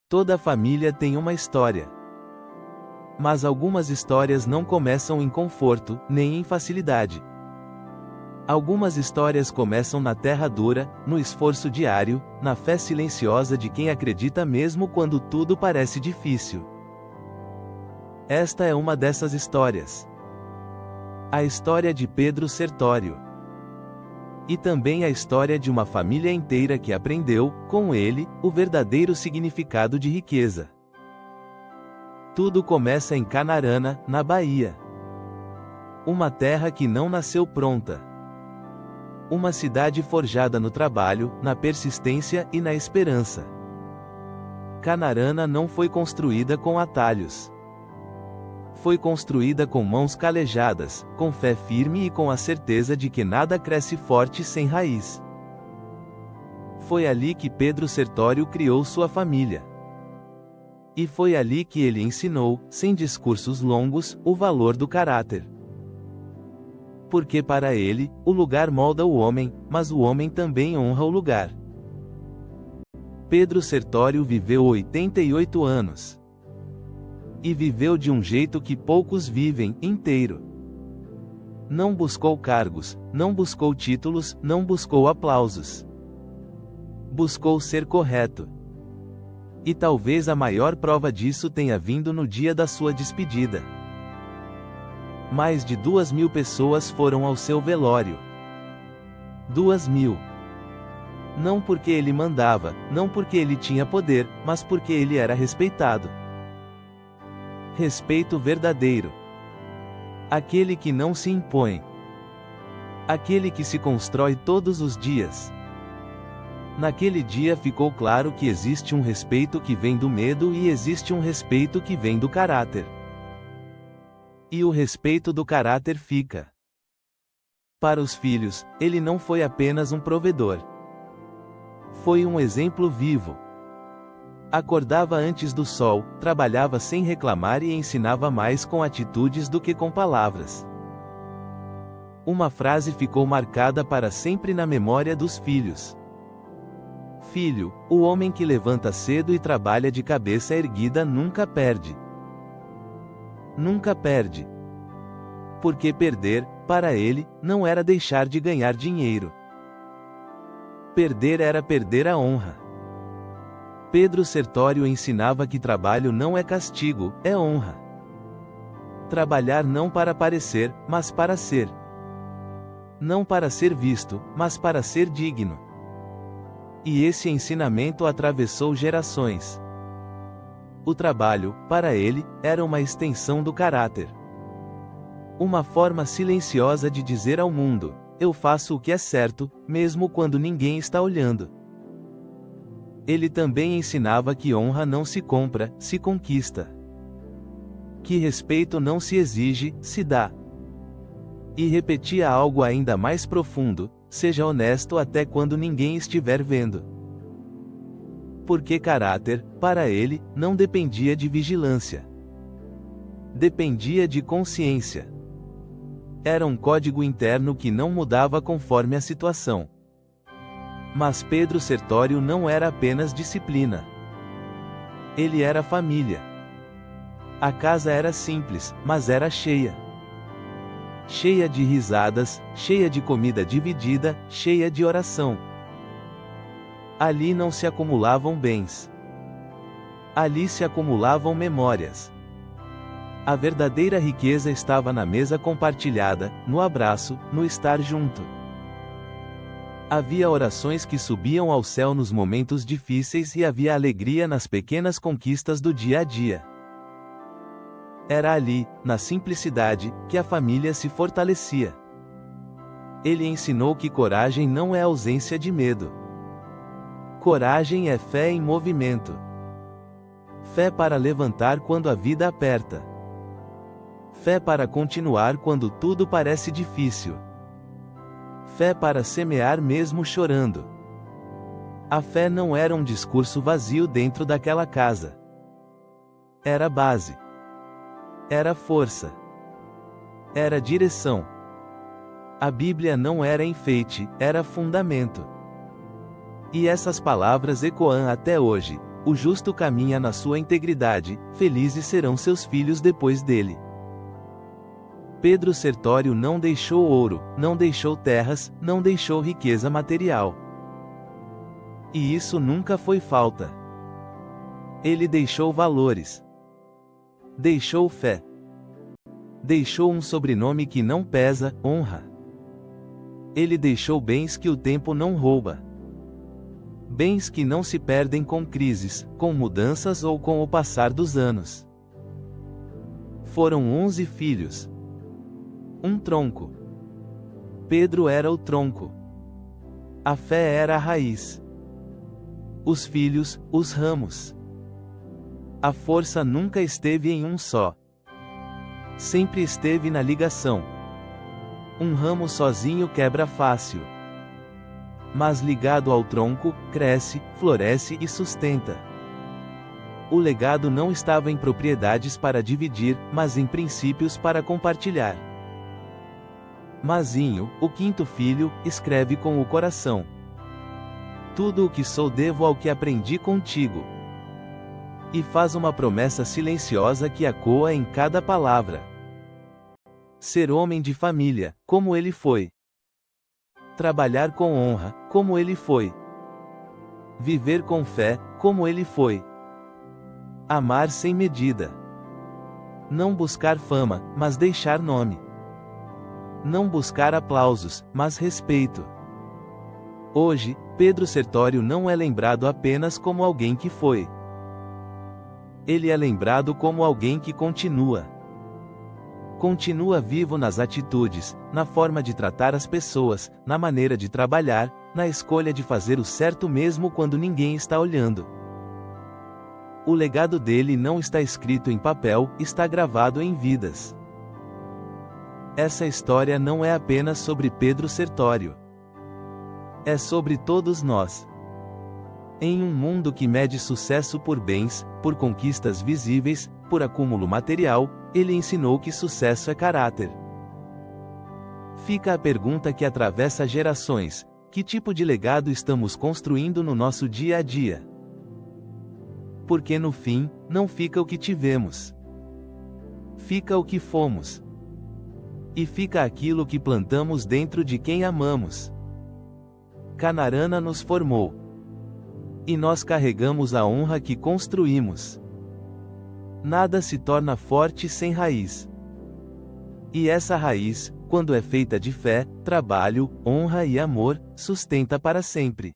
Toda família tem uma história. Mas algumas histórias não começam em conforto, nem em facilidade. Algumas histórias começam na terra dura, no esforço diário, na fé silenciosa de quem acredita mesmo quando tudo parece difícil. Esta é uma dessas histórias. A história de Pedro Sertório. E também a história de uma família inteira que aprendeu, com ele, o verdadeiro significado de riqueza. Tudo começa em Canarana, na Bahia. Uma terra que não nasceu pronta. Uma cidade forjada no trabalho, na persistência e na esperança. Canarana não foi construída com atalhos. Foi construída com mãos calejadas, com fé firme e com a certeza de que nada cresce forte sem raiz. Foi ali que Pedro Sertório criou sua família. E foi ali que ele ensinou, sem discursos longos, o valor do caráter. Porque para ele, o lugar molda o homem, mas o homem também honra o lugar. Pedro Sertório viveu 88 anos. E viveu de um jeito que poucos vivem, inteiro. Não buscou cargos, não buscou títulos, não buscou aplausos. Buscou ser correto. E talvez a maior prova disso tenha vindo no dia da sua despedida. Mais de 2.000 pessoas foram ao seu velório. 2.000. Não porque ele mandava, não porque ele tinha poder, mas porque ele era respeitado. Respeito verdadeiro. Aquele que não se impõe. Aquele que se constrói todos os dias. Naquele dia ficou claro que existe um respeito que vem do medo e existe um respeito que vem do caráter. E o respeito do caráter fica. Para os filhos, ele não foi apenas um provedor. Foi um exemplo vivo. Acordava antes do sol, trabalhava sem reclamar e ensinava mais com atitudes do que com palavras. Uma frase ficou marcada para sempre na memória dos filhos. Filho, o homem que levanta cedo e trabalha de cabeça erguida nunca perde. Nunca perde. Porque perder, para ele, não era deixar de ganhar dinheiro. Perder era perder a honra. Pedro Sertório ensinava que trabalho não é castigo, é honra. Trabalhar não para parecer, mas para ser. Não para ser visto, mas para ser digno. E esse ensinamento atravessou gerações. O trabalho, para ele, era uma extensão do caráter. Uma forma silenciosa de dizer ao mundo: eu faço o que é certo, mesmo quando ninguém está olhando. Ele também ensinava que honra não se compra, se conquista. Que respeito não se exige, se dá. E repetia algo ainda mais profundo: seja honesto até quando ninguém estiver vendo. Porque caráter, para ele, não dependia de vigilância. Dependia de consciência. Era um código interno que não mudava conforme a situação. Mas Pedro Sertório não era apenas disciplina. Ele era família. A casa era simples, mas era cheia. Cheia de risadas, cheia de comida dividida, cheia de oração. Ali não se acumulavam bens. Ali se acumulavam memórias. A verdadeira riqueza estava na mesa compartilhada, no abraço, no estar junto. Havia orações que subiam ao céu nos momentos difíceis e havia alegria nas pequenas conquistas do dia a dia. Era ali, na simplicidade, que a família se fortalecia. Ele ensinou que coragem não é ausência de medo. Coragem é fé em movimento. Fé para levantar quando a vida aperta. Fé para continuar quando tudo parece difícil. Fé para semear mesmo chorando. A fé não era um discurso vazio dentro daquela casa. Era base. Era força. Era direção. A Bíblia não era enfeite, era fundamento. E essas palavras ecoam até hoje: O justo caminha na sua integridade, felizes serão seus filhos depois dele. Pedro Sertório não deixou ouro, não deixou terras, não deixou riqueza material. E isso nunca foi falta. Ele deixou valores. Deixou fé. Deixou um sobrenome que não pesa, honra. Ele deixou bens que o tempo não rouba. Bens que não se perdem com crises, com mudanças ou com o passar dos anos. Foram 11 filhos. Um tronco. Pedro era o tronco. A fé era a raiz. Os filhos, os ramos. A força nunca esteve em um só. Sempre esteve na ligação. Um ramo sozinho quebra fácil. Mas ligado ao tronco, cresce, floresce e sustenta. O legado não estava em propriedades para dividir, mas em princípios para compartilhar. Mazinho, o quinto filho, escreve com o coração: tudo o que sou devo ao que aprendi contigo. E faz uma promessa silenciosa que ecoa em cada palavra. Ser homem de família, como ele foi. Trabalhar com honra, como ele foi. Viver com fé, como ele foi. Amar sem medida. Não buscar fama, mas deixar nome. Não buscar aplausos, mas respeito. Hoje, Pedro Sertório não é lembrado apenas como alguém que foi. Ele é lembrado como alguém que continua. Continua vivo nas atitudes, na forma de tratar as pessoas, na maneira de trabalhar, na escolha de fazer o certo mesmo quando ninguém está olhando. O legado dele não está escrito em papel, está gravado em vidas. Essa história não é apenas sobre Pedro Sertório. É sobre todos nós. Em um mundo que mede sucesso por bens, por conquistas visíveis, por acúmulo material, ele ensinou que sucesso é caráter. Fica a pergunta que atravessa gerações: que tipo de legado estamos construindo no nosso dia a dia? Porque no fim, não fica o que tivemos. Fica o que fomos. E fica aquilo que plantamos dentro de quem amamos. Canarana nos formou. E nós carregamos a honra que construímos. Nada se torna forte sem raiz. E essa raiz, quando é feita de fé, trabalho, honra e amor, sustenta para sempre.